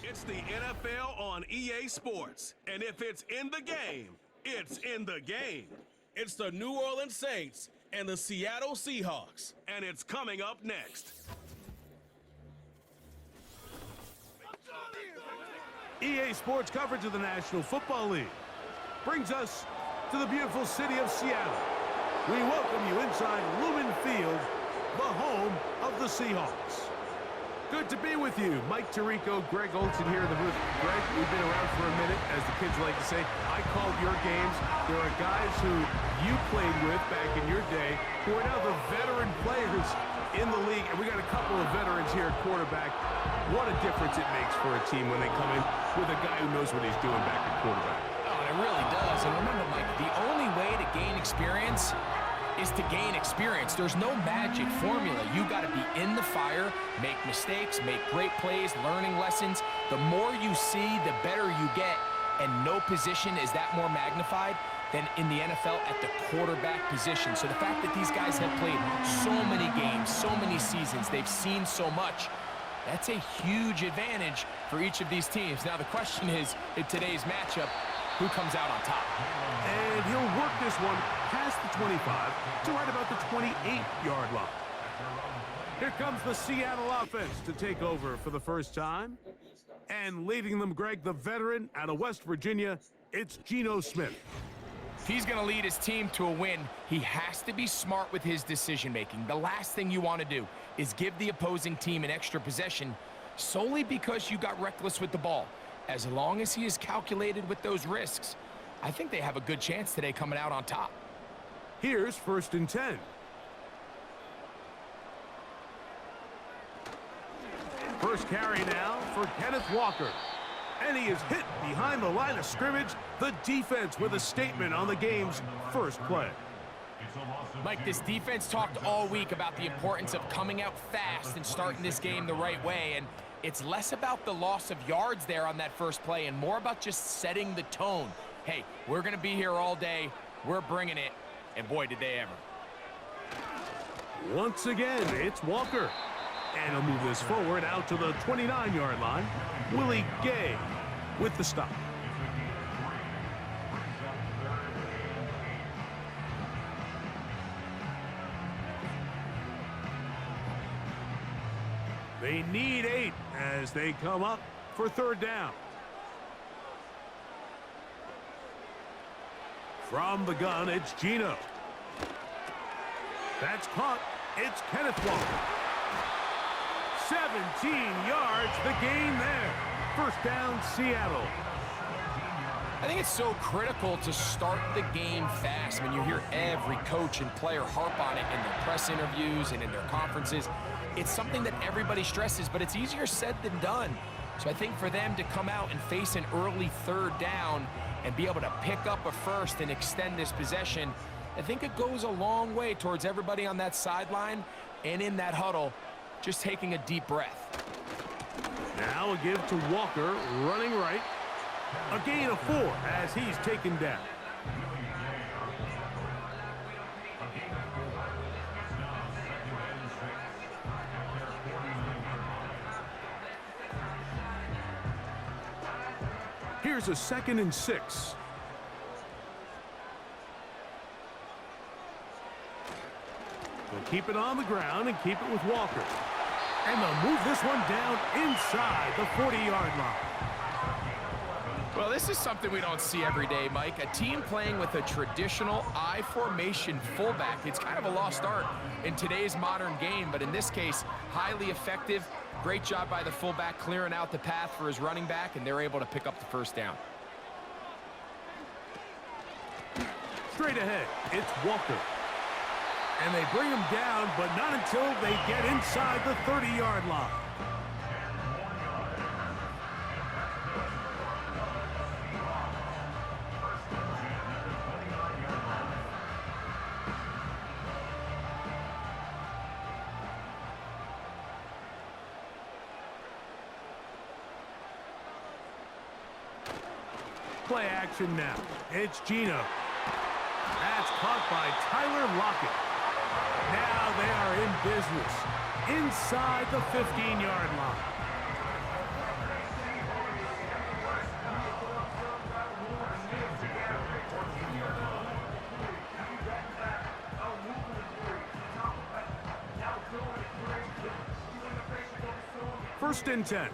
It's the NFL on EA Sports, and if it's in the game, it's in the game. It's the New Orleans Saints and the Seattle Seahawks, and it's coming up next. EA Sports coverage of the National Football League brings us to the beautiful city of Seattle. We welcome you inside Lumen Field, the home of the Seahawks. Good to be with you. Mike Tirico, Greg Olson here in the booth. Greg, we've been around for a minute, as the kids like to say. I called your games. There are guys who you played with back in your day who are now the veteran players in the league, and we got a couple of veterans here at quarterback. What a difference it makes for a team when they come in with a guy who knows what he's doing back at quarterback. Oh, and it really does. And remember, Mike, the only way to gain experience is to gain experience. There's no magic formula. You got to be in the fire, make mistakes, make great plays, learning lessons. The more you see, the better you get, and no position is that more magnified than in the NFL at the quarterback position. So the fact that these guys have played so many games, so many seasons, they've seen so much, that's a huge advantage for each of these teams. Now the question is, in today's matchup, who comes out on top? And he'll work this one past the 25 to right about the 28-yard line. Here comes the Seattle offense to take over for the first time. And leading them, Greg, the veteran out of West Virginia, it's Geno Smith. If he's going to lead his team to a win, he has to be smart with his decision-making. The last thing you want to do is give the opposing team an extra possession solely because you got reckless with the ball. As long as he is calculated with those risks, I think they have a good chance today coming out on top. Here's 1st and 10. First carry now for Kenneth Walker. And he is hit behind the line of scrimmage. The defense with a statement on the game's first play. Mike, this defense talked all week about the importance of coming out fast and starting this game the right way. And it's less about the loss of yards there on that first play and more about just setting the tone. Hey, we're going to be here all day. We're bringing it. And boy, did they ever. Once again, it's Walker. And he'll move this forward out to the 29-yard line. Willie Gay with the stop. They need 8 as they come up for 3rd down. From the gun, it's Geno. That's caught. It's Kenneth Walker. 17 yards, the gain there. 1st down, Seattle. I think it's so critical to start the game fast. I mean, you hear every coach and player harp on it in their press interviews and in their conferences. It's something that everybody stresses, but it's easier said than done. So I think for them to come out and face an early 3rd down and be able to pick up a first and extend this possession, I think it goes a long way towards everybody on that sideline and in that huddle just taking a deep breath. Now a give to Walker, running right. A gain of 4 as he's taken down. Here's a 2nd and 6. They'll keep it on the ground and keep it with Walker. And they'll move this one down inside the 40-yard line. Well, this is something we don't see every day, Mike. A team playing with a traditional I formation fullback. It's kind of a lost art in today's modern game, but in this case, highly effective. Great job by the fullback clearing out the path for his running back, and they're able to pick up the 1st down. Straight ahead, it's Walker. And they bring him down, but not until they get inside the 30-yard line. Play action now. It's Geno. That's caught by Tyler Lockett. Now they are in business. inside the 15-yard line. First and 10.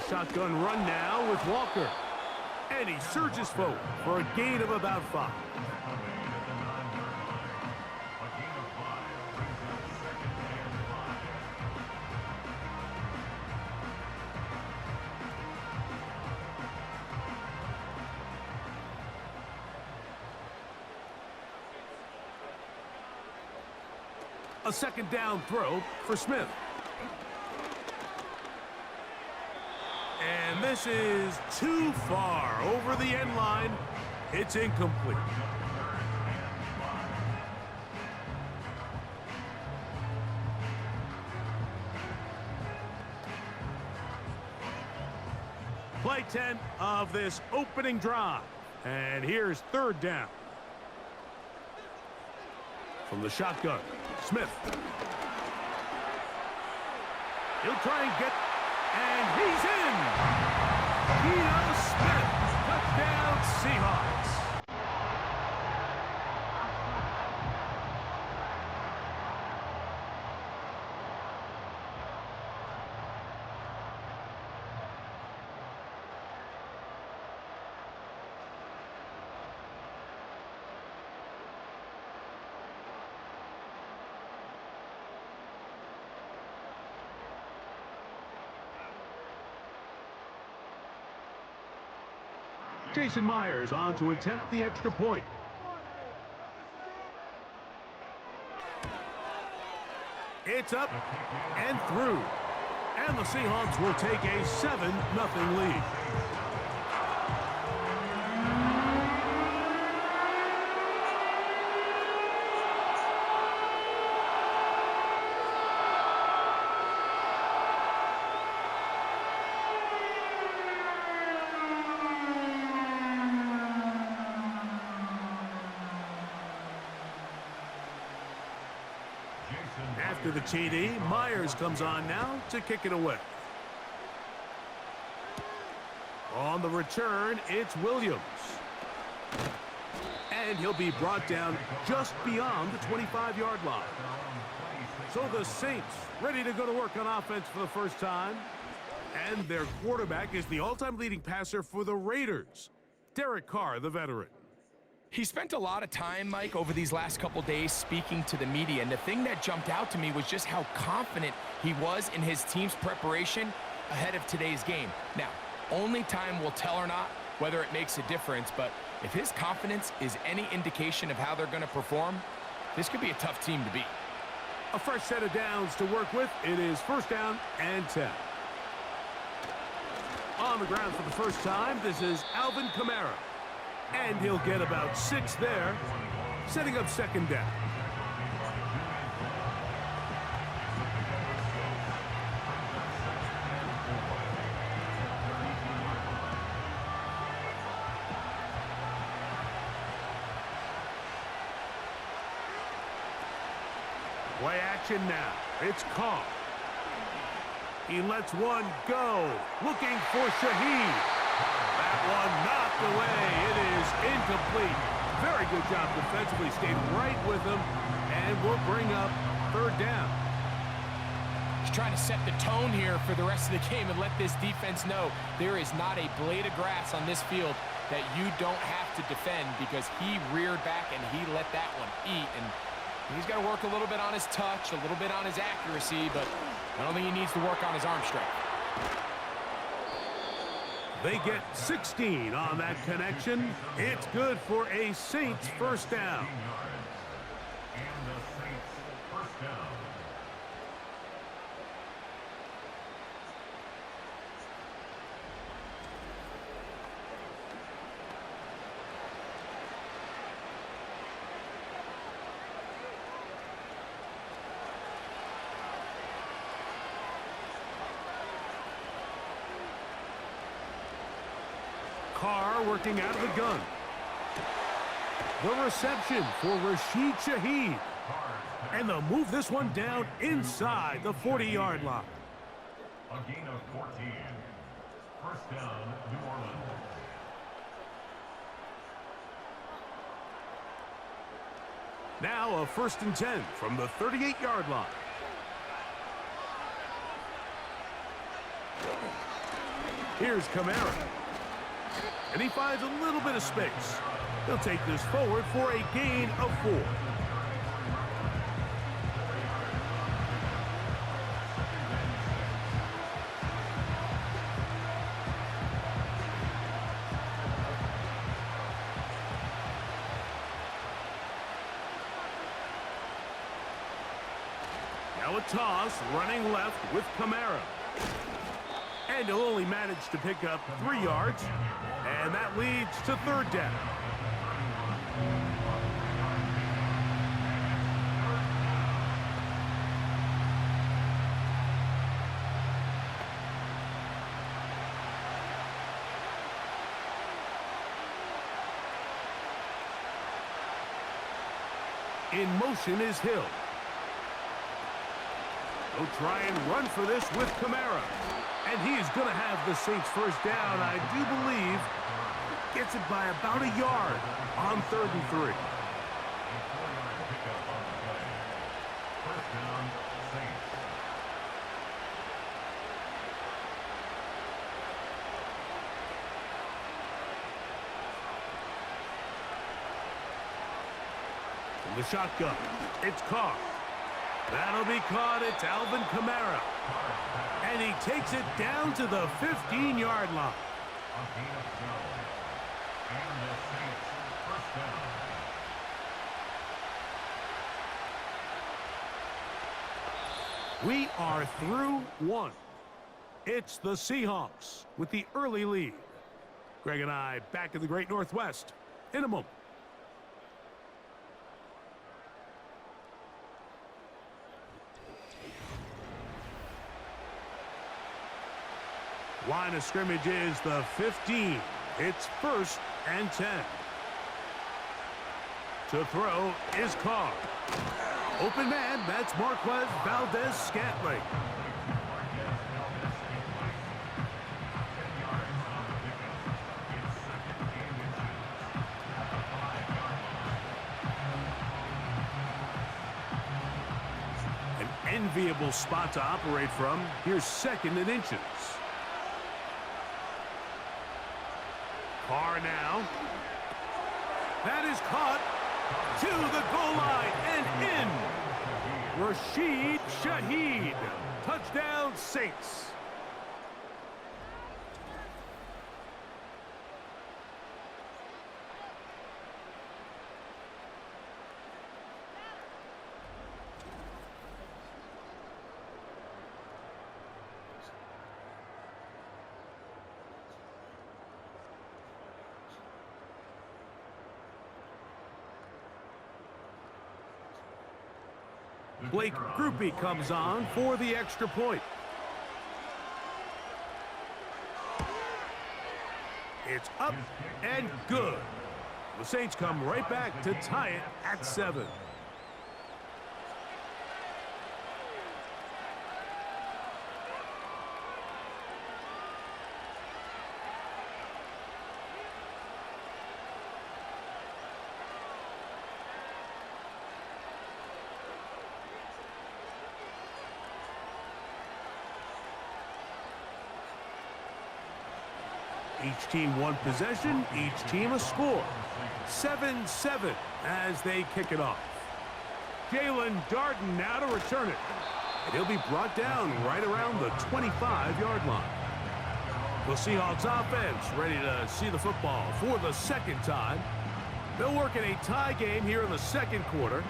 Shotgun run now with Walker. And he surges forward for a gain of about 5. A second down throw for Smith. And this is too far over the end line. It's incomplete. Play 10 of this opening drive. And here's third down. From the shotgun, Smith. He'll try and get, and he's in! Geno Smith, touchdown Seahawks. Jason Myers on to attempt the extra point. It's up and through. And the Seahawks will take a 7-0 lead. After the TD, Myers comes on now to kick it away. On the return, it's Williams. And he'll be brought down just beyond the 25-yard line. So the Saints ready to go to work on offense for the first time. And their quarterback is the all-time leading passer for the Raiders, Derek Carr, the veteran. He spent a lot of time, Mike, over these last couple days speaking to the media, and the thing that jumped out to me was just how confident he was in his team's preparation ahead of today's game. Now, only time will tell or not whether it makes a difference, but if his confidence is any indication of how they're going to perform, this could be a tough team to beat. A fresh set of downs to work with. It is first down and 10. On the ground for the first time, this is Alvin Kamara. And he'll get about 6 there, setting up second down. Play action now. It's Carr. He lets one go, looking for Shaheed. That one knocked away. It is incomplete. Very good job defensively. Stayed right with him, and will bring up third down. He's trying to set the tone here for the rest of the game and let this defense know there is not a blade of grass on this field that you don't have to defend, because he reared back and he let that one eat. And he's got to work a little bit on his touch, a little bit on his accuracy, but I don't think he needs to work on his arm strength. They get 16 on that connection. It's good for a Saints first down. Carr working out of the gun. The reception for Rashid Shaheed. And they'll move this one down inside the 40-yard line. A gain of 14. First down, New Orleans. Now a 1st and 10 from the 38-yard line. Here's Kamara. And he finds a little bit of space. He'll take this forward for a gain of 4. Now a toss, running left with Kamara. And he'll only manage to pick up 3 yards. And that leads to 3rd down. In motion is Hill. They'll try and run for this with Kamara. And he is going to have the Saints first down, I do believe. Gets it by about a yard on 3rd and 3. First down, Saints. From the shotgun, it's Carr. That'll be caught. It's Alvin Kamara. And he takes it down to the 15-yard line. A gain of 12. And the Saints first down. We are through 1. It's the Seahawks with the early lead. Greg and I back in the Great Northwest in a moment. Line of scrimmage is the 15. It's 1st and 10. To throw is Carr. Open man, that's Marquez Valdez-Scantling. An enviable spot to operate from. Here's 2nd and inches. Carr now. That is caught to the goal line and in. Rashid Shaheed. Touchdown, Saints. Blake Groupie comes on for the extra point. It's up and good. The Saints come right back to tie it at 7. Each team one possession, each team a score. 7-7 as they kick it off. Jalen Darden now to return it. And he'll be brought down right around the 25-yard line. The Seahawks offense ready to see the football for the 2nd time. They'll work in a tie game here in the 2nd quarter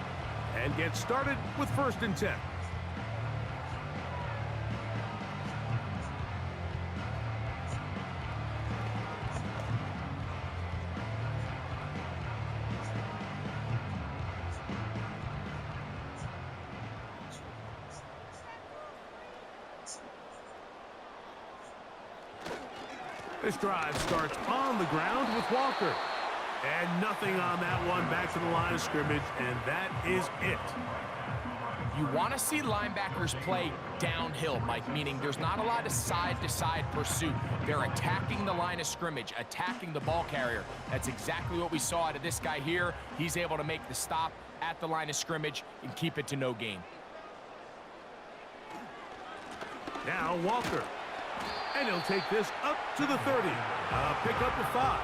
and get started with 1st and 10. This drive starts on the ground with Walker. And nothing on that one. Back to the line of scrimmage, and that is it. You want to see linebackers play downhill, Mike, meaning there's not a lot of side-to-side pursuit. They're attacking the line of scrimmage, attacking the ball carrier. That's exactly what we saw out of this guy here. He's able to make the stop at the line of scrimmage and keep it to no gain. Now Walker. And he'll take this up to the 30. Pick up the 5.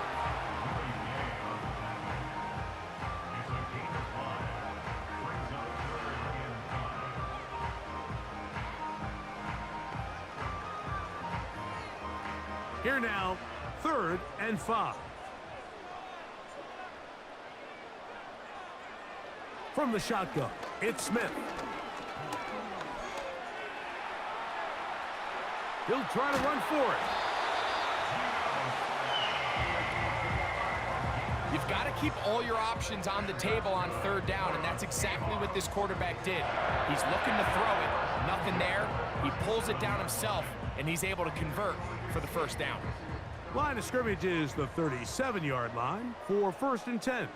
Here now, 3rd and 5. From the shotgun, it's Smith. He'll try to run for it. You've got to keep all your options on the table on 3rd down, and that's exactly what this quarterback did. He's looking to throw it, nothing there. He pulls it down himself, and he's able to convert for the 1st down. Line of scrimmage is the 37-yard line for 1st and 10.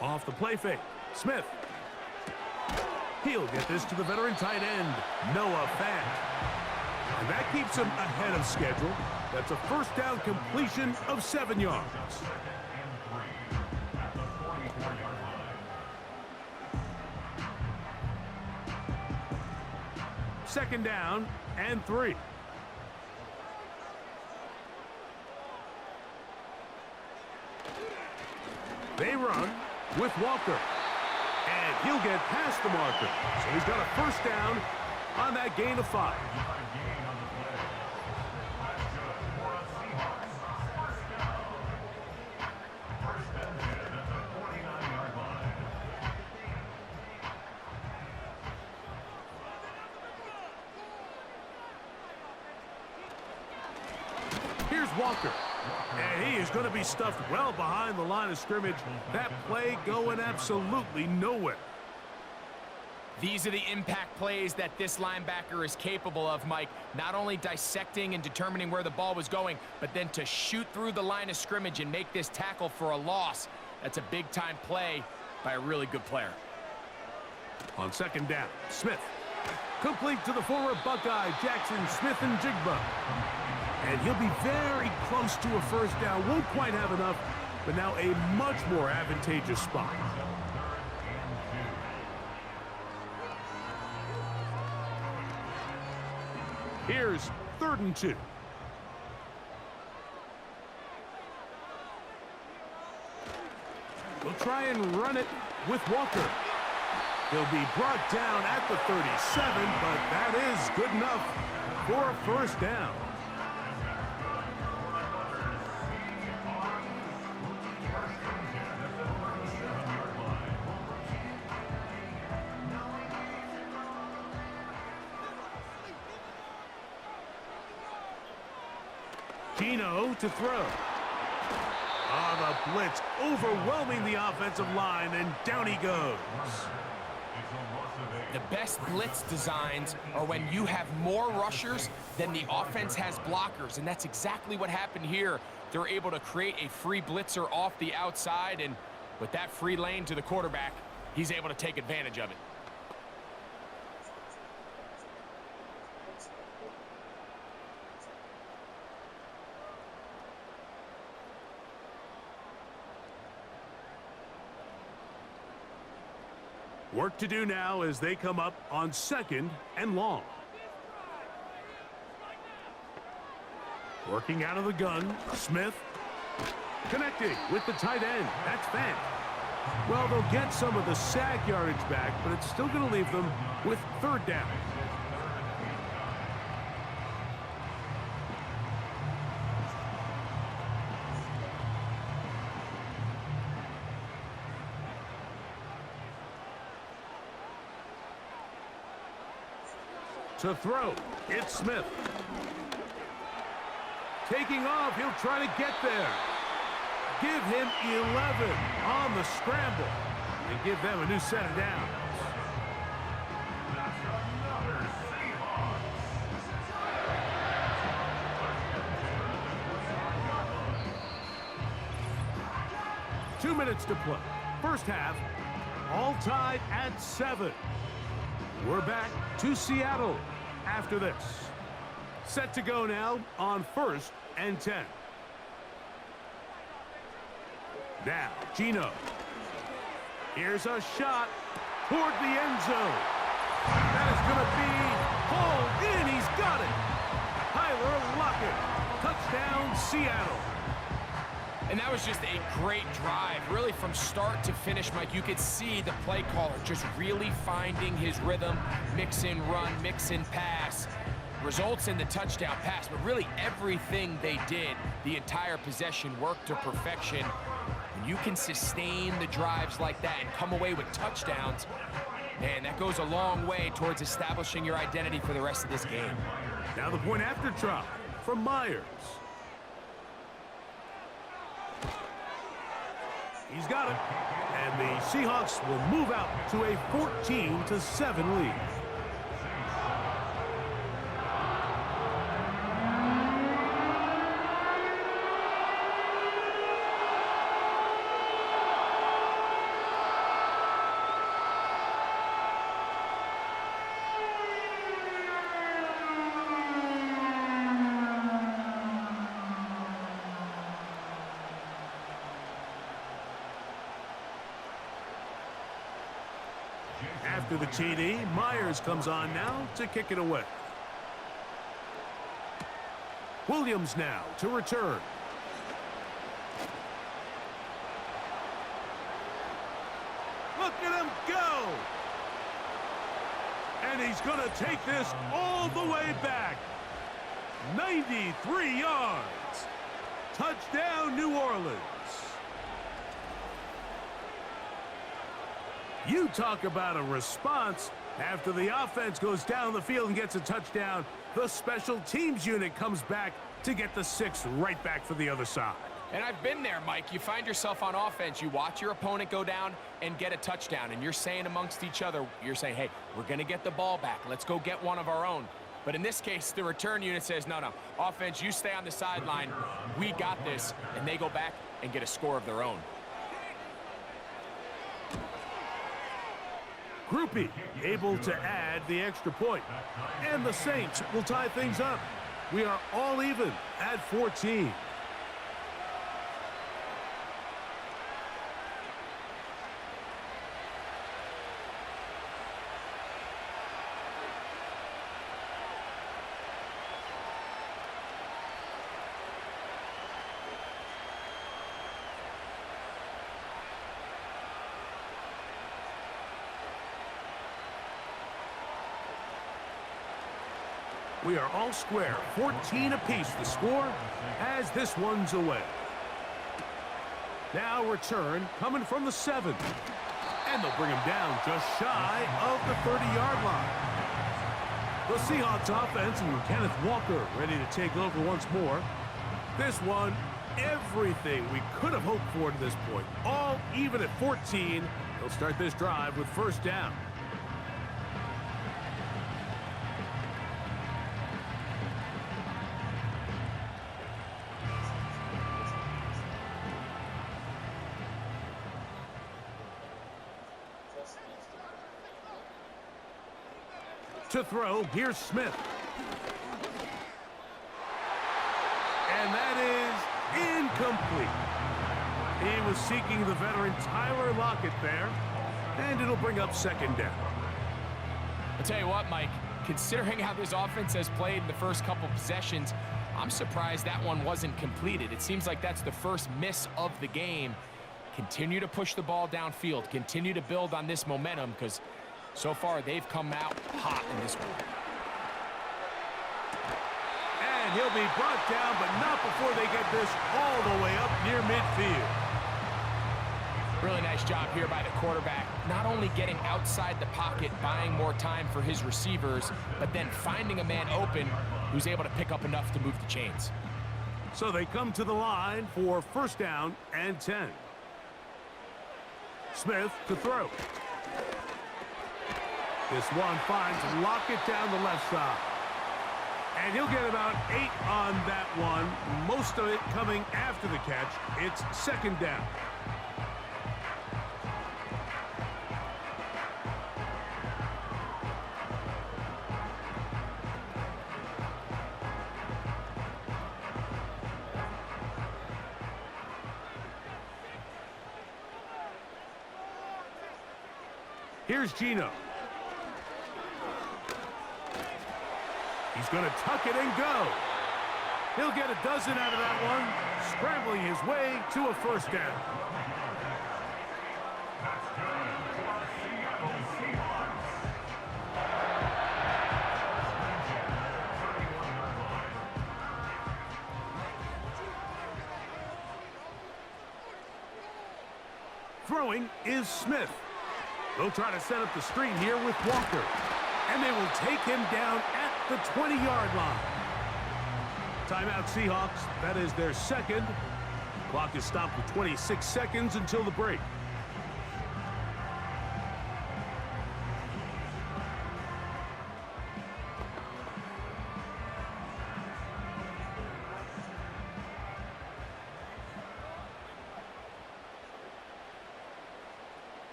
Off the play fake, Smith. He'll get this to the veteran tight end, Noah Fant. And that keeps him ahead of schedule. That's a 1st down completion of 7 yards. 2nd down and 3. They run with Walker. And he'll get past the marker. So he's got a 1st down on that gain of 5. Here's Walker. And he is going to be stuffed well behind the line of scrimmage. That play going absolutely nowhere. These are the impact plays that this linebacker is capable of, Mike. Not only dissecting and determining where the ball was going, but then to shoot through the line of scrimmage and make this tackle for a loss. That's a big-time play by a really good player. On 2nd down, Smith. Complete to the former Buckeye, Jackson Smith-Njigba. And he'll be very close to a 1st down. Won't quite have enough, but now a much more advantageous spot. Here's 3rd and 2. We'll try and run it with Walker. He'll be brought down at the 37, but that is good enough for a 1st down. Gino to throw. The blitz overwhelming the offensive line, and down he goes. The best blitz designs are when you have more rushers than the offense has blockers, and that's exactly what happened here. They're able to create a free blitzer off the outside, and with that free lane to the quarterback, he's able to take advantage of it. Work to do now as they come up on 2nd and long. Working out of the gun, Smith. Connecting with the tight end. That's Fant. Well, they'll get some of the sack yardage back, but it's still going to leave them with 3rd down. To throw, it's Smith. Taking off, he'll try to get there. Give him 11 on the scramble and give them a new set of downs. 2 minutes to play. First half, all tied at 7. We're back to Seattle after this. Set to go now on 1st and 10. Now, Gino. Here's a shot toward the end zone. That is going to be hauled in. He's got it. Tyler Lockett. Touchdown, Seattle. And that was just a great drive. Really, from start to finish, Mike, you could see the play caller just really finding his rhythm. Mix in run, mix in pass. Results in the touchdown pass. But really, everything they did, the entire possession, worked to perfection. When you can sustain the drives like that and come away with touchdowns, man, that goes a long way towards establishing your identity for the rest of this game. Now the point after drop from Myers. He's got it. And the Seahawks will move out to a 14-7 lead. After the TD, Myers comes on now to kick it away. Williams now to return. Look at him go! And he's going to take this all the way back. 93 yards. Touchdown, New Orleans. You talk about a response. After the offense goes down the field and gets a touchdown, the special teams unit comes back to get the 6 right back for the other side. And I've been there, Mike. You find yourself on offense, you watch your opponent go down and get a touchdown, and you're saying amongst each other, you're saying, hey, we're going to get the ball back. Let's go get one of our own. But in this case, the return unit says, no, offense, you stay on the sideline. We got this. And they go back and get a score of their own. Groupie able to add the extra point. And the Saints will tie things up. We are all even at 14. We are all square, 14 apiece the score as this one's away. Now return coming from the 7. And they'll bring him down just shy of the 30-yard line. The Seahawks offense and Kenneth Walker ready to take over once more. This one, everything we could have hoped for to this point. All even at 14. They'll start this drive with first down. To throw, here's Smith. And that is incomplete. He was seeking the veteran Tyler Lockett there, and it'll bring up second down. I'll tell you what, Mike, considering how this offense has played in the first couple possessions, I'm surprised that one wasn't completed. It seems like that's the first miss of the game. Continue to push the ball downfield. Continue to build on this momentum, because so far, they've come out hot in this one. And he'll be brought down, but not before they get this all the way up near midfield. Really nice job here by the quarterback. Not only getting outside the pocket, buying more time for his receivers, but then finding a man open who's able to pick up enough to move the chains. So they come to the line for first down and 10. Smith to throw. This one finds Lockett down the left side. And he'll get about 8 on that one. Most of it coming after the catch. It's second down. Here's Gino. He's going to tuck it and go. He'll get a dozen out of that one, scrambling his way to a first down. That's good for our Seattle Seahawks. Suspension, 31-yard line. Throwing is Smith. They'll try to set up the screen here with Walker. And they will take him down at the 20-yard line. Timeout Seahawks. That is their second. Clock is stopped with 26 seconds until the break.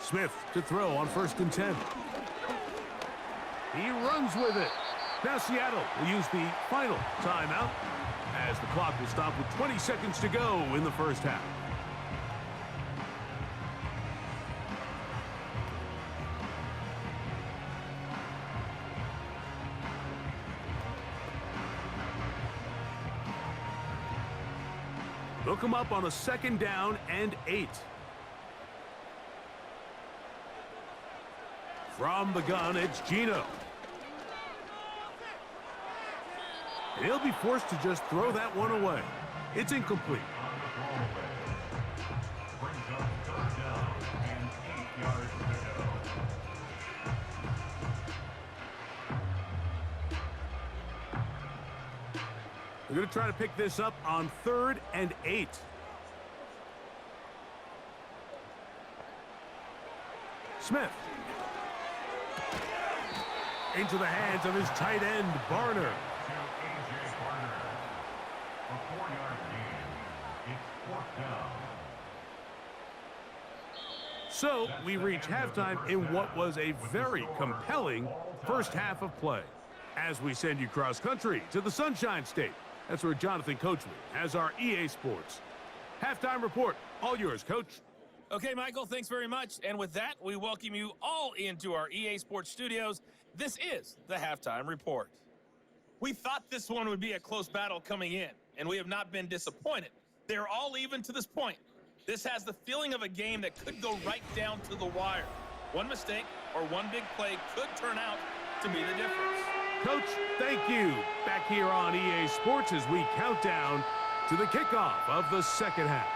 Smith to throw on 1st and 10. He runs with it. Now Seattle will use the final timeout as the clock will stop with 20 seconds to go in the first half. They'll come up on a 2nd down and 8. From the gun, it's Gino. He'll be forced to just throw that one away. It's incomplete. Brings up 3rd down and 8 yards to go. They're going to try to pick this up on 3rd and 8. Smith. Into the hands of his tight end, Barner. To A.J. Barner. A 4-yard gain. It's 4th down. So we reach halftime in what was a very compelling first half of play. As we send you cross country to the Sunshine State. That's where Jonathan Coachman has our EA Sports halftime report. All yours, Coach. Okay, Michael, thanks very much. And with that, we welcome you all into our EA Sports studios. This is the Halftime Report. We thought this one would be a close battle coming in, and we have not been disappointed. They're all even to this point. This has the feeling of a game that could go right down to the wire. One mistake or one big play could turn out to be the difference. Coach, thank you. Back here on EA Sports as we count down to the kickoff of the second half.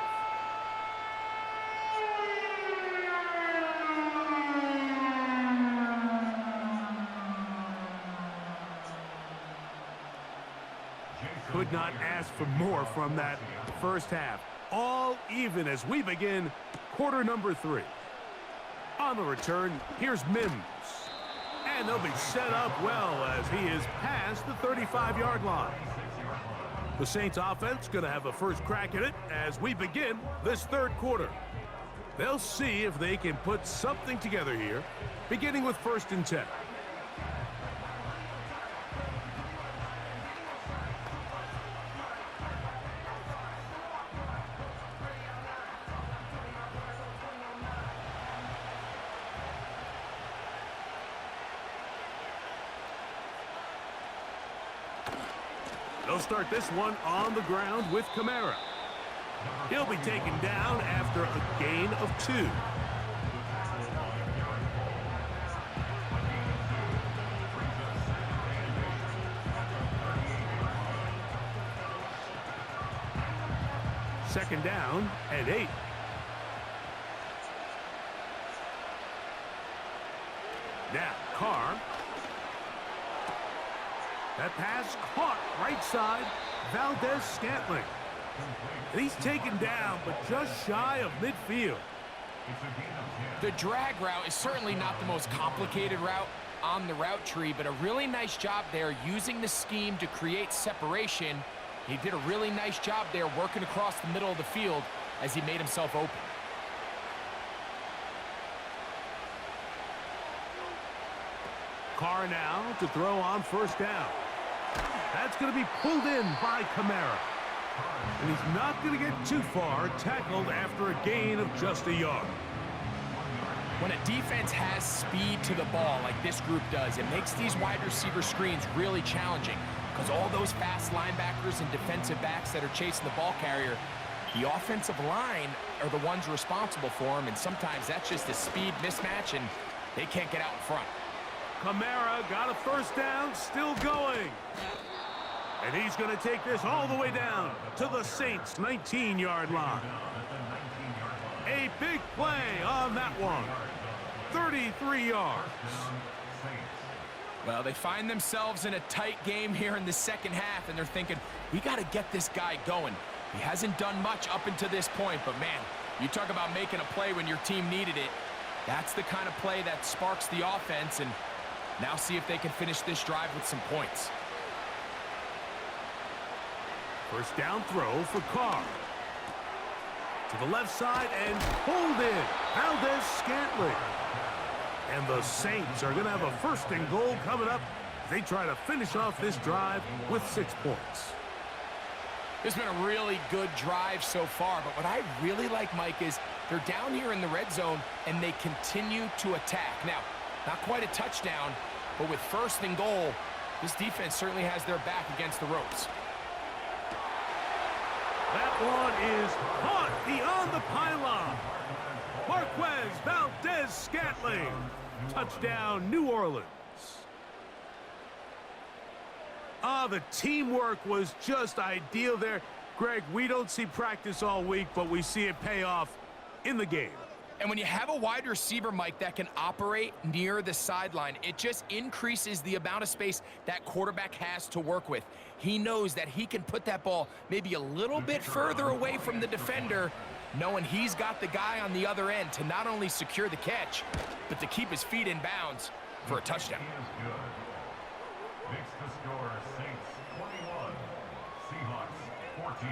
Could not ask for more from that first half. All even as we begin quarter number 3. On the return, here's Mims. And they'll be set up well as he is past the 35-yard line. The Saints offense going to have a first crack at it as we begin this third quarter. They'll see if they can put something together here, beginning with 1st and 10. They'll start this one on the ground with Kamara. He'll be taken down after a gain of 2. Second down and 8. Now, Carr. That pass caught right side, Valdez-Scantling. And he's taken down, but just shy of midfield. The drag route is certainly not the most complicated route on the route tree, but a really nice job there using the scheme to create separation. He did a really nice job there working across the middle of the field as he made himself open. Carr now to throw on 1st down. That's going to be pulled in by Kamara. And he's not going to get too far, tackled after a gain of just a yard. When a defense has speed to the ball like this group does, it makes these wide receiver screens really challenging because all those fast linebackers and defensive backs that are chasing the ball carrier, the offensive line are the ones responsible for them, and sometimes that's just a speed mismatch, and they can't get out in front. Kamara got a first down, still going. And he's going to take this all the way down to the Saints' 19-yard line. A big play on that one. 33 yards. Well, they find themselves in a tight game here in the second half, and they're thinking, we got to get this guy going. He hasn't done much up until this point, but man, you talk about making a play when your team needed it. That's the kind of play that sparks the offense, and now see if they can finish this drive with some points. First down throw for Carr. To the left side and pulled in. Valdez-Scantling. And the Saints are going to have a first and goal coming up. They try to finish off this drive with 6 points. This has been a really good drive so far, but what I really like, Mike, is they're down here in the red zone, and they continue to attack. Now, not quite a touchdown, but with first and goal, this defense certainly has their back against the ropes. That one is caught beyond the pylon. Marquez Valdez-Scantling. Touchdown, New Orleans. The teamwork was just ideal there. Greg, we don't see practice all week, but we see it pay off in the game. And when you have a wide receiver, Mike, that can operate near the sideline, it just increases the amount of space that quarterback has to work with. He knows that he can put that ball maybe a little bit further away from the defender, knowing he's got the guy on the other end to not only secure the catch, but to keep his feet in bounds for a touchdown. Makes the score Saints 21, Seahawks 14.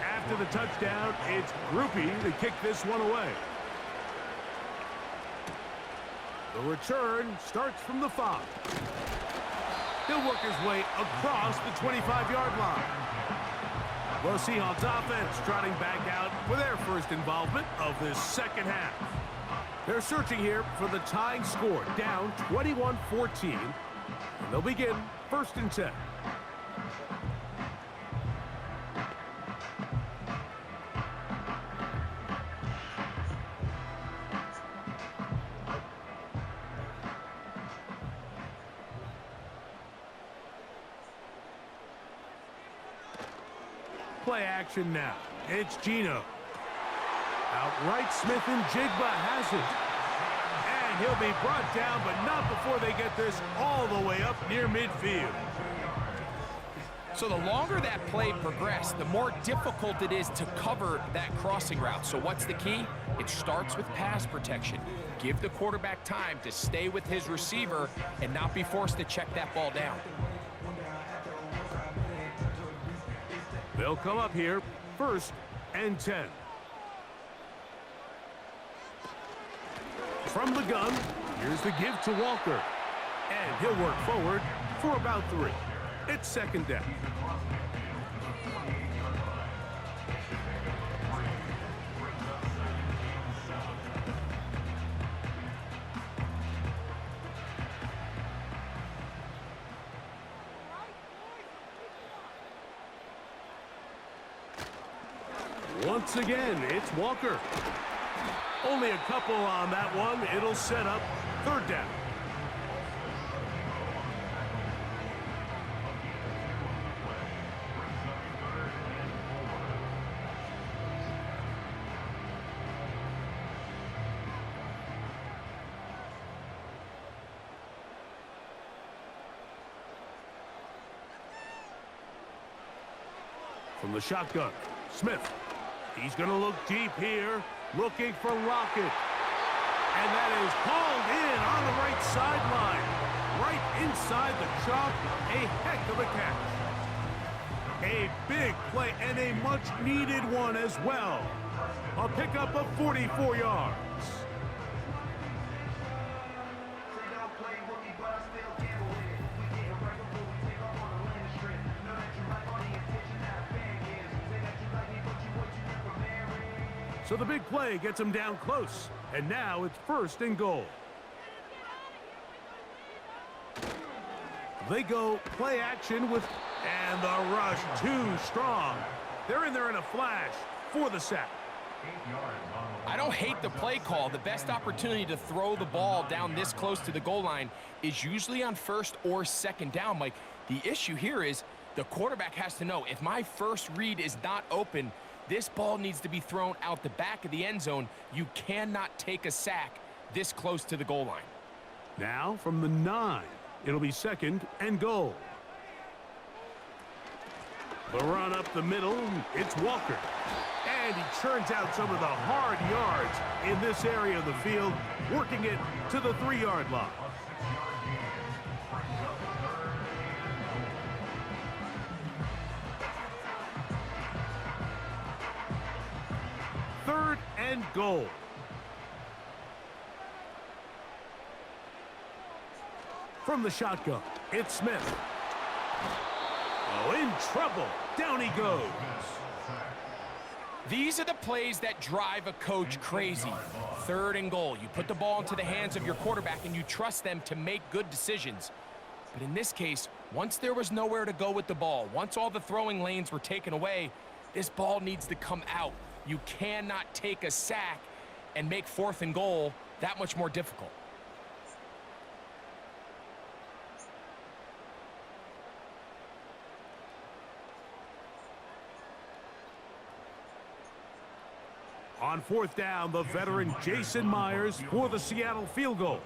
After the touchdown, it's Groupie to kick this one away. The return starts from the 5. He'll work his way across the 25-yard line. The Seahawks offense trotting back out for their first involvement of this second half. They're searching here for the tying score, down 21-14. And they'll begin first and 10. Play action now. It's Geno. Outright Smith and Jigba has it. And he'll be brought down, but not before they get this all the way up near midfield. So the longer that play progressed, the more difficult it is to cover that crossing route. So what's the key? It starts with pass protection. Give the quarterback time to stay with his receiver and not be forced to check that ball down. They'll come up here, first and 10. From the gun, here's the give to Walker. And he'll work forward for about 3. It's second down. Once again, it's Walker. Only a couple on that one. It'll set up third down. From the shotgun, Smith. He's going to look deep here, looking for Lockett. And that is hauled in on the right sideline. Right inside the chalk. A heck of a catch. A big play and a much-needed one as well. A pickup of 44 yards. So the big play gets him down close. And now it's 1st and goal. They go play action with, and the rush too strong. They're in there in a flash for the sack. I don't hate the play call. The best opportunity to throw the ball down this close to the goal line is usually on 1st or 2nd down, Mike. The issue here is the quarterback has to know if my first read is not open, this ball needs to be thrown out the back of the end zone. You cannot take a sack this close to the goal line. Now from the 9, it'll be 2nd and goal. The run up the middle, it's Walker. And he churns out some of the hard yards in this area of the field, working it to the 3-yard line. Third and goal. From the shotgun, it's Smith. Oh, in trouble. Down he goes. These are the plays that drive a coach crazy. 3rd and goal. You put the ball into the hands of your quarterback and you trust them to make good decisions. But in this case, once there was nowhere to go with the ball, once all the throwing lanes were taken away, this ball needs to come out. You cannot take a sack and make 4th and goal that much more difficult. On 4th down, the veteran Jason Myers for the Seattle field goal.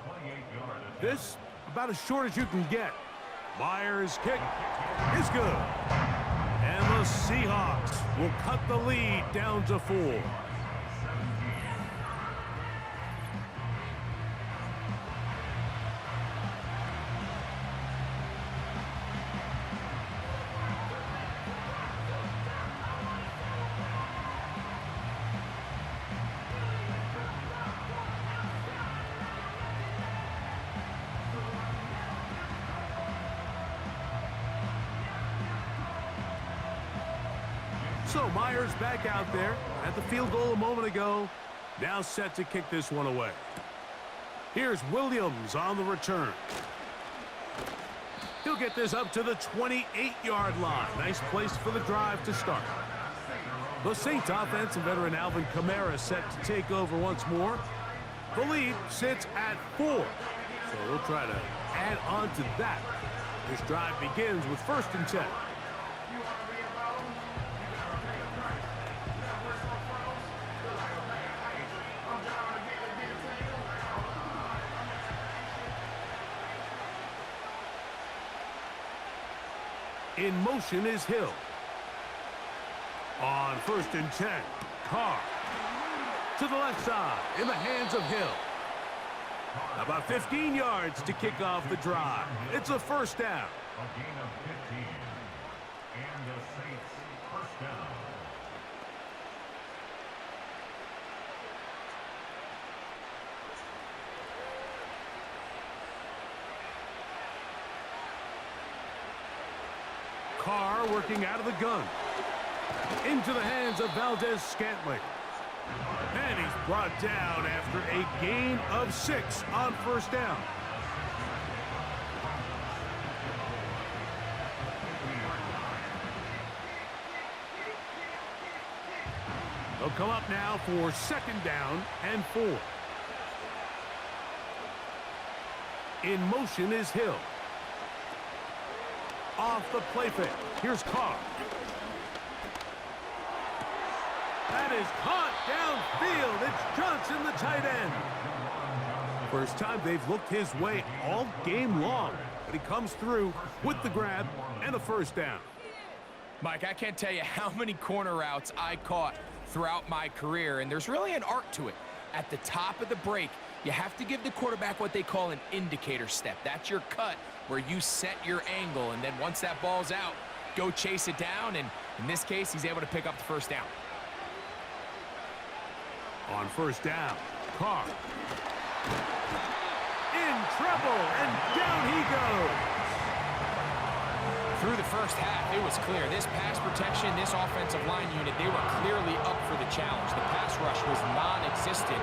This about as short as you can get. Myers' kick is good. And the Seahawks will cut the lead down to 4. So Myers back out there at the field goal a moment ago. Now set to kick this one away. Here's Williams on the return. He'll get this up to the 28-yard line. Nice place for the drive to start. The Saints offense and veteran Alvin Kamara set to take over once more. The lead sits at 4. So we'll try to add on to that. This drive begins with 1st and 10. In motion is Hill. On 1st and 10, Carr. To the left side, in the hands of Hill. About 15 yards to kick off the drive. It's a 1st down. A gain of 15. And the Saints 1st down. Carr working out of the gun. Into the hands of Valdez-Scantling. And he's brought down after a gain of 6 on 1st down. They'll come up now for 2nd down and 4. In motion is Hill. Off the play fake. Here's Carr. That is caught downfield. It's Johnson, the tight end. First time they've looked his way all game long, but he comes through with the grab and a 1st down. Mike, I can't tell you how many corner routes I caught throughout my career, and there's really an art to it. At the top of the break, you have to give the quarterback what they call an indicator step. That's your cut where you set your angle, and then once that ball's out, go chase it down, and in this case, he's able to pick up the first down. On first down, Carr. In trouble, and down he goes. Through the first half, it was clear. This pass protection, this offensive line unit, they were clearly up for the challenge. The pass rush was non-existent.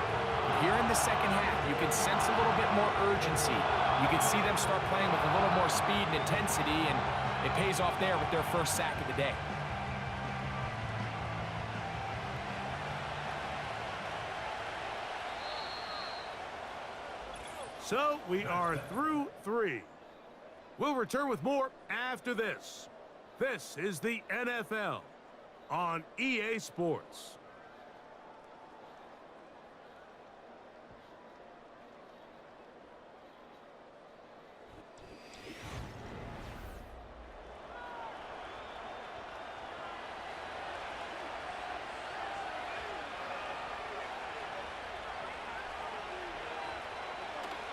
Here in the second half, you can sense a little bit more urgency. You can see them start playing with a little more speed and intensity, and it pays off there with their first sack of the day. So we are through 3. We'll return with more after this. This is the NFL on EA Sports.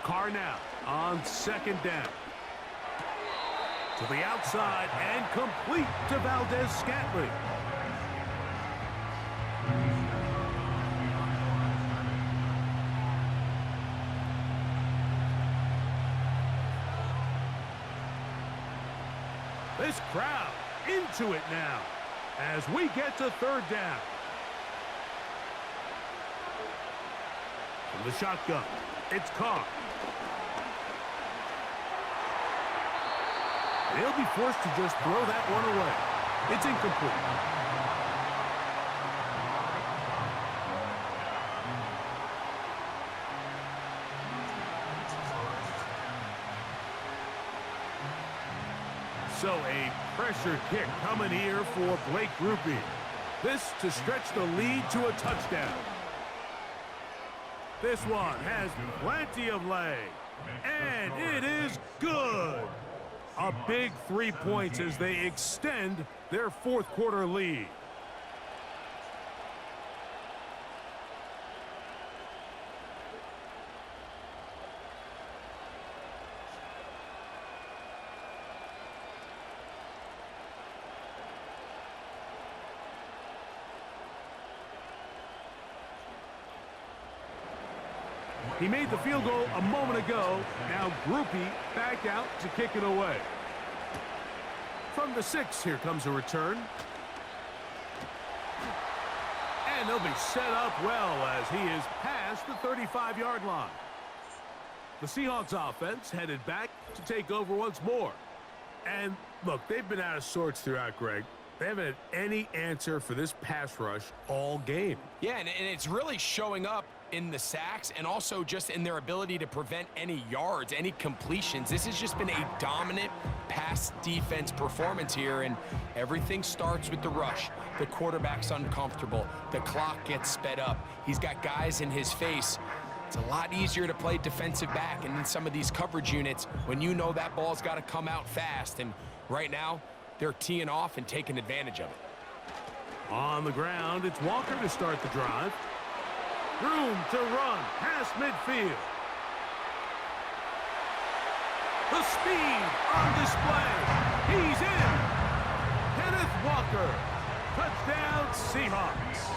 Carr now on second down. To the outside and complete to Valdez-Scantling. This crowd into it now as we get to third down. From the shotgun, it's Carr. They'll be forced to just throw that one away. It's incomplete. So a pressure kick coming here for Blake Grupe. This to stretch the lead to a touchdown. This one has plenty of leg. And it is good. A big 3 points as they extend their fourth quarter lead. He made the field goal a moment ago. Now Grupe back out to kick it away. From the 6, here comes a return. And they'll be set up well as he is past the 35-yard line. The Seahawks offense headed back to take over once more. And look, they've been out of sorts throughout, Greg. They haven't had any answer for this pass rush all game. Yeah, and it's really showing up in the sacks and also just in their ability to prevent any yards, any completions. This has just been a dominant pass defense performance here, and everything starts with the rush. The quarterback's uncomfortable. The clock gets sped up. He's got guys in his face. It's a lot easier to play defensive back and in some of these coverage units when you know that ball's got to come out fast, and right now they're teeing off and taking advantage of it. On the ground, it's Walker to start the drive. Room to run past midfield. The speed on display. He's in. Kenneth Walker. Touchdown, Seahawks.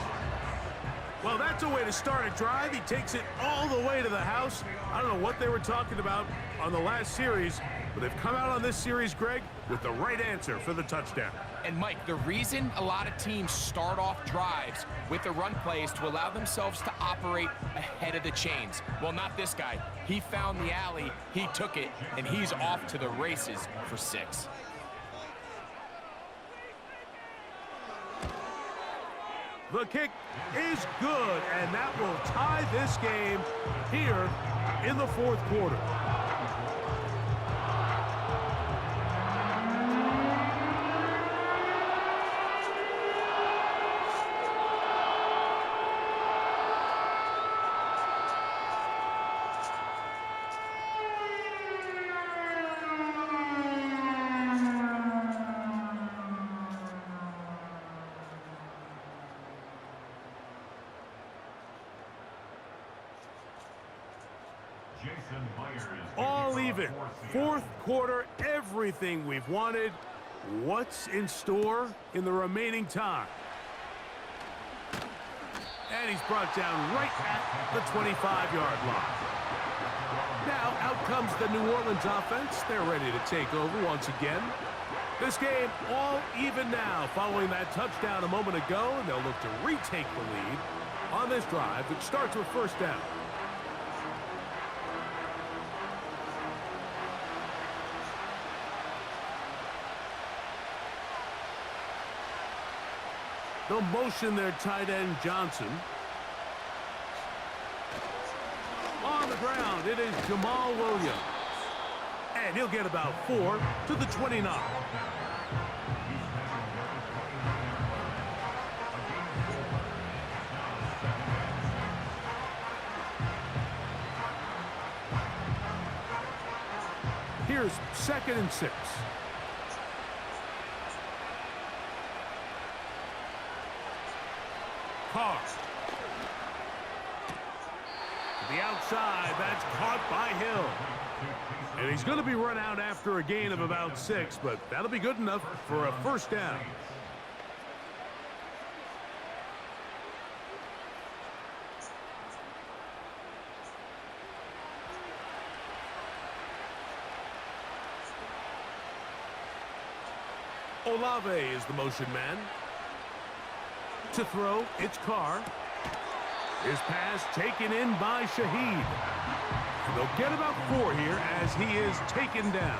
Well, that's a way to start a drive. He takes it all the way to the house. I don't know what they were talking about on the last series, but they've come out on this series, Greg, with the right answer for the touchdown. And Mike, the reason a lot of teams start off drives with the run play is to allow themselves to operate ahead of the chains. Well, not this guy. He found the alley, he took it, and he's off to the races for 6. The kick is good, and that will tie this game here in the fourth quarter. All even. Fourth quarter, everything we've wanted. What's in store in the remaining time? And he's brought down right at the 25-yard line. Now out comes the New Orleans offense. They're ready to take over once again. This game all even now following that touchdown a moment ago, and they'll look to retake the lead on this drive that starts with first down. They'll motion their tight end Johnson. On the ground, it is Jamal Williams. And he'll get about 4 to the 29. Here's 2nd and 6. Carr. To the outside, that's caught by Hill. And he's going to be run out after a gain of about 6, but that'll be good enough for a first down. Olave is the motion man. To throw, it's Carr. His pass taken in by Shaheed. And they'll get about 4 here as he is taken down.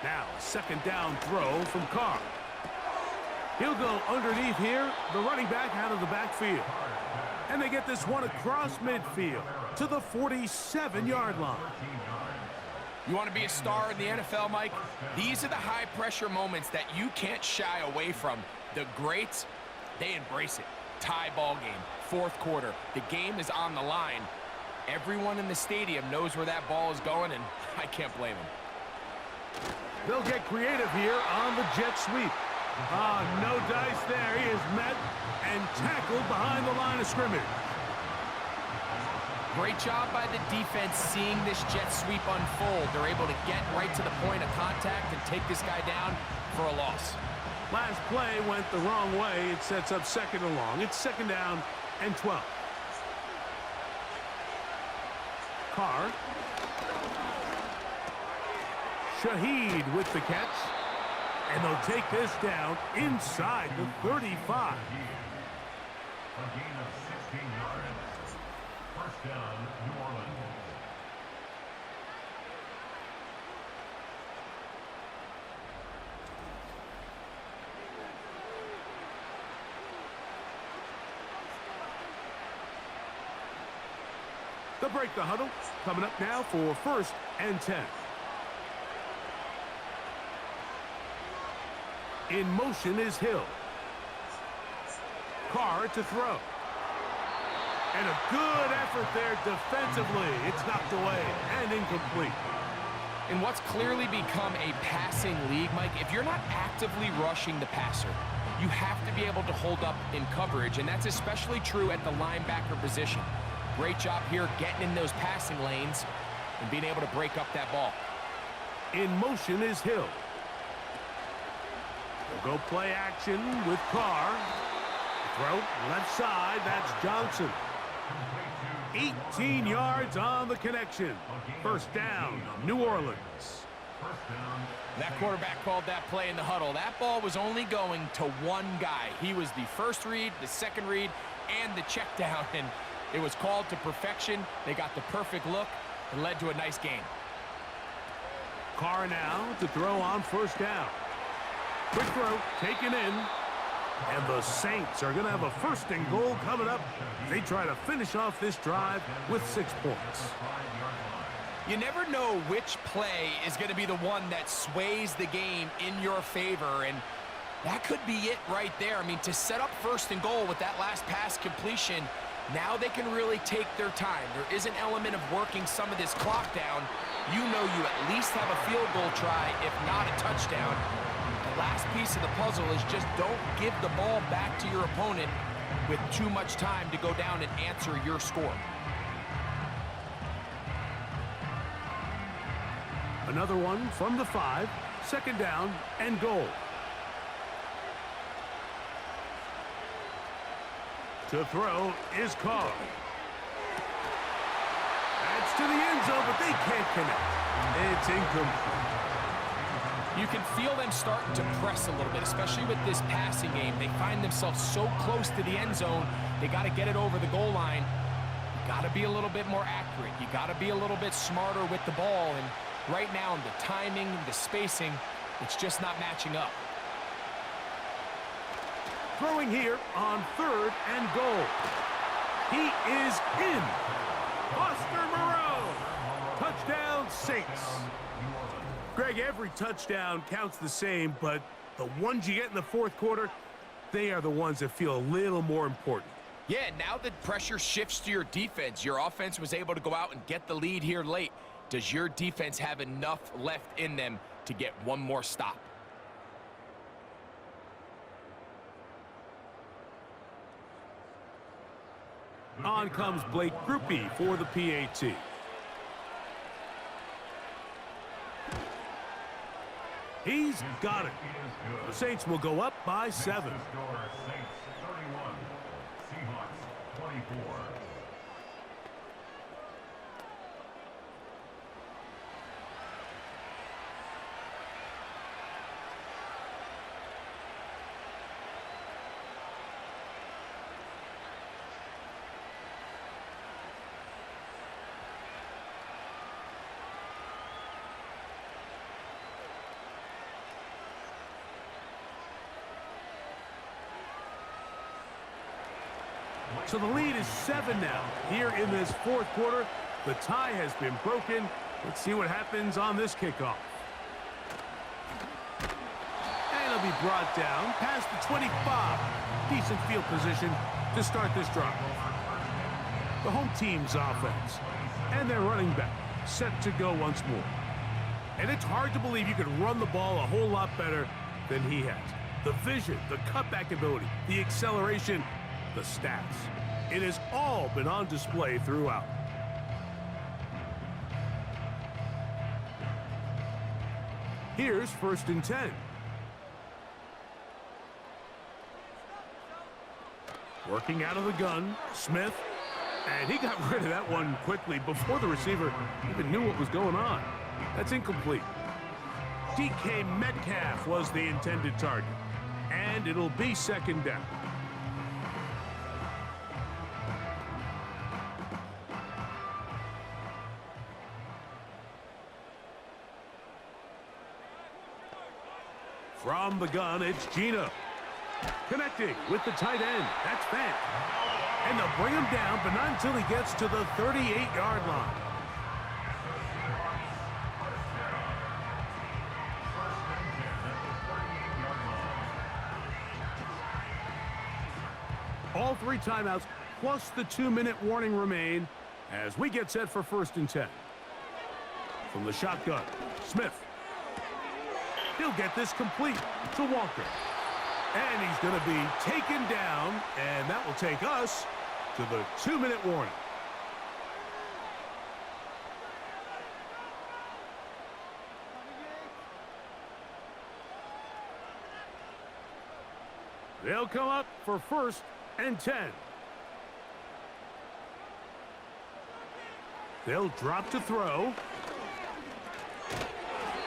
Now, a 2nd down throw from Carr. He'll go underneath here, the running back out of the backfield. And they get this one across midfield to the 47-yard line. You want to be a star in the NFL, Mike? These are the high-pressure moments that you can't shy away from. The greats, they embrace it. Tie ball game, 4th quarter. The game is on the line. Everyone in the stadium knows where that ball is going, and I can't blame them. They'll get creative here on the jet sweep. No dice there. He is met and tackled behind the line of scrimmage. Great job by the defense seeing this jet sweep unfold. They're able to get right to the point of contact and take this guy down for a loss. Last play went the wrong way. It sets up 2nd and long. It's 2nd down and 12. Carr. Shaheed with the catch. And they'll take this down inside the 35. A gain of 16 yards. First down, New Orleans. They'll break the huddle. Coming up now for 1st and 10. In motion is Hill. Carr to throw. And a good effort there defensively. It's knocked away and incomplete. In what's clearly become a passing league, Mike, if you're not actively rushing the passer, you have to be able to hold up in coverage, and that's especially true at the linebacker position. Great job here getting in those passing lanes and being able to break up that ball. In motion is Hill. They'll go play action with Carr. Throw left side, that's Johnson. 18 yards on the connection. First down, New Orleans. That quarterback called that play in the huddle. That ball was only going to one guy. He was the first read, the second read, and the check down, and it was called to perfection. They got the perfect look and led to a nice game. Carr now to throw on first down. Quick throw, taken in. And the Saints are going to have a 1st and goal coming up. They try to finish off this drive with 6 points. You never know which play is going to be the one that sways the game in your favor, and that could be it right there. I mean, to set up 1st and goal with that last pass completion, Now they can really take their time. There is an element of working some of this clock down. You know you at least have a field goal try, if not a touchdown. The last piece of the puzzle is just don't give the ball back to your opponent with too much time to go down and answer your score. Another one from the 5, 2nd down and goal. To throw is Carr. That's to the end zone, but they can't connect. It's incomplete. You can feel them starting to press a little bit, especially with this passing game. They find themselves so close to the end zone, they got to get it over the goal line. You got to be a little bit more accurate. You got to be a little bit smarter with the ball. And right now, the timing, the spacing, it's just not matching up. Throwing here on 3rd and goal. He is in. Buster Moreau. Touchdown, Saints. Greg, every touchdown counts the same, but the ones you get in the 4th quarter, they are the ones that feel a little more important. Yeah, now the pressure shifts to your defense. Your offense was able to go out and get the lead here late. Does your defense have enough left in them to get one more stop? On comes Blake Grupe for the PAT. He's got it. The Saints will go up by 7. Saints 31, Seahawks 24. So the lead is 7 now. Here in this 4th quarter, the tie has been broken. Let's see what happens on this kickoff. And it'll be brought down past the 25. Decent field position to start this drive. The home team's offense and their running back set to go once more. And it's hard to believe you could run the ball a whole lot better than he has. The vision, the cutback ability, the acceleration, the stats. It has all been on display throughout. Here's 1st and 10. Working out of the gun, Smith. And he got rid of that one quickly before the receiver even knew what was going on. That's incomplete. DK Metcalf was the intended target. And it'll be 2nd down. From the gun, it's Gino. Connecting with the tight end. That's Fant. And they'll bring him down, but not until he gets to the 38-yard line. All 3 timeouts plus the 2-minute warning remain as we get set for 1st and 10. From the shotgun, Smith. He'll get this complete to Walker. And he's going to be taken down, and that will take us to the 2-minute warning. They'll come up for 1st and 10. They'll drop to throw.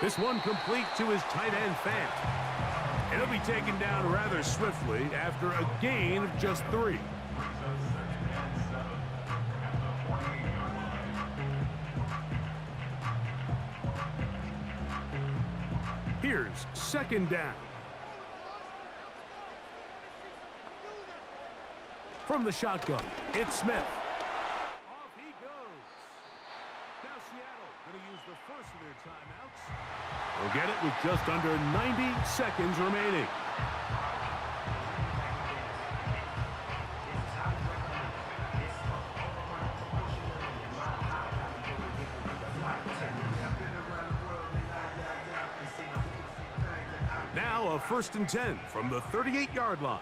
This one complete to his tight end, Fant. It'll be taken down rather swiftly after a gain of just 3. Here's 2nd down. From the shotgun, it's Smith. Off he goes. Now Seattle going to use the first of their timeouts. They'll get it with just under 90 seconds remaining. a 1st and 10 from the 38-yard line.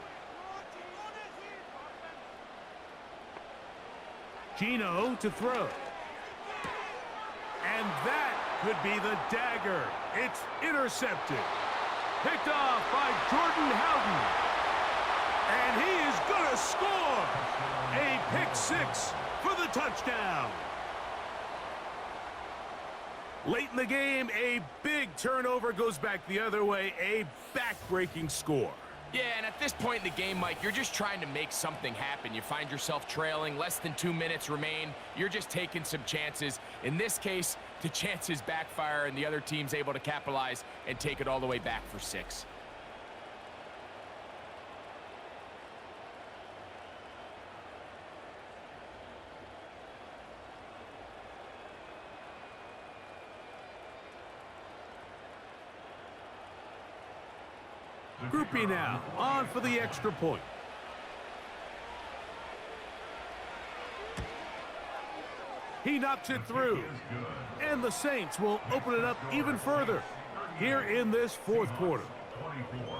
Gino to throw. And that could be the dagger. It's intercepted. Picked off by Jordan Howden. And he is going to score. A pick six for the touchdown. Late in the game, a big turnover goes back the other way. A back-breaking score. Yeah, and at this point in the game, Mike, you're just trying to make something happen. You find yourself trailing, less than 2 minutes remain. You're just taking some chances. In this case, the chances backfire, and the other team's able to capitalize and take it all the way back for 6. Groupie now, on for the extra point. He knocks it through. And the Saints will open it up even further here in this 4th quarter. 24.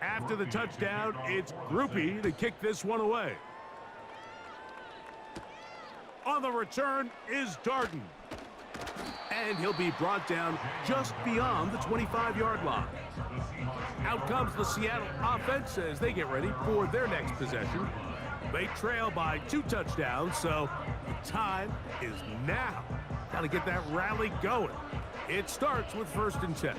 After the touchdown, it's Groupie to kick this one away. On the return is Darden. And he'll be brought down just beyond the 25-yard line. Out comes the Seattle offense as they get ready for their next possession. They trail by 2 touchdowns, so the time is now. Got to get that rally going. It starts with 1st and 10.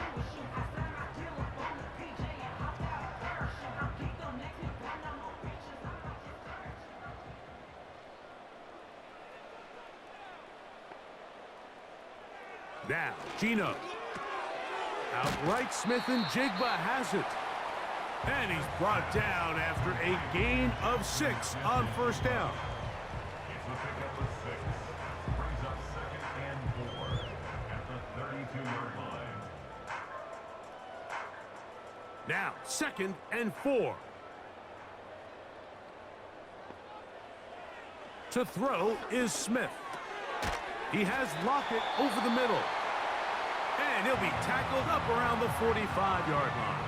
Now, Gino. Outright Smith and Jigba has it. And he's brought down after a gain of 6 on 1st down. It's a pickup of 6. Brings up 2nd and 4 at the 32-yard line. Now, 2nd and 4. To throw is Smith. He has Lockett over the middle. And he'll be tackled up around the 45-yard line.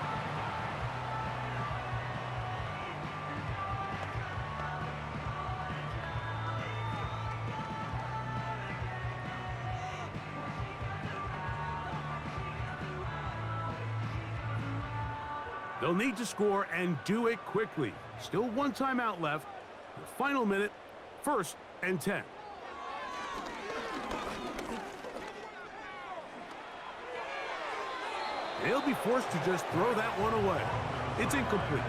They'll need to score and do it quickly. Still 1 timeout left. The final minute, 1st and 10. They'll be forced to just throw that one away. It's incomplete.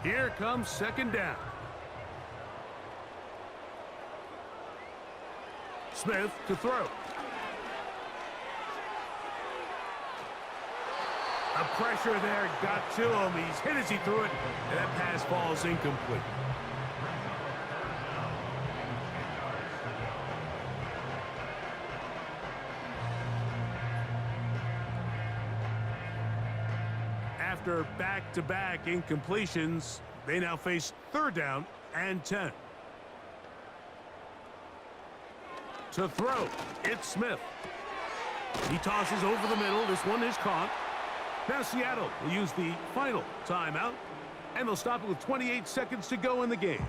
Here comes 2nd down. Smith to throw. The pressure there got to him. He's hit as he threw it, and that pass falls incomplete. After back-to-back incompletions, they now face 3rd down and 10. To throw, it's Smith. He tosses over the middle. This one is caught. Now Seattle will use the final timeout, and they'll stop it with 28 seconds to go in the game.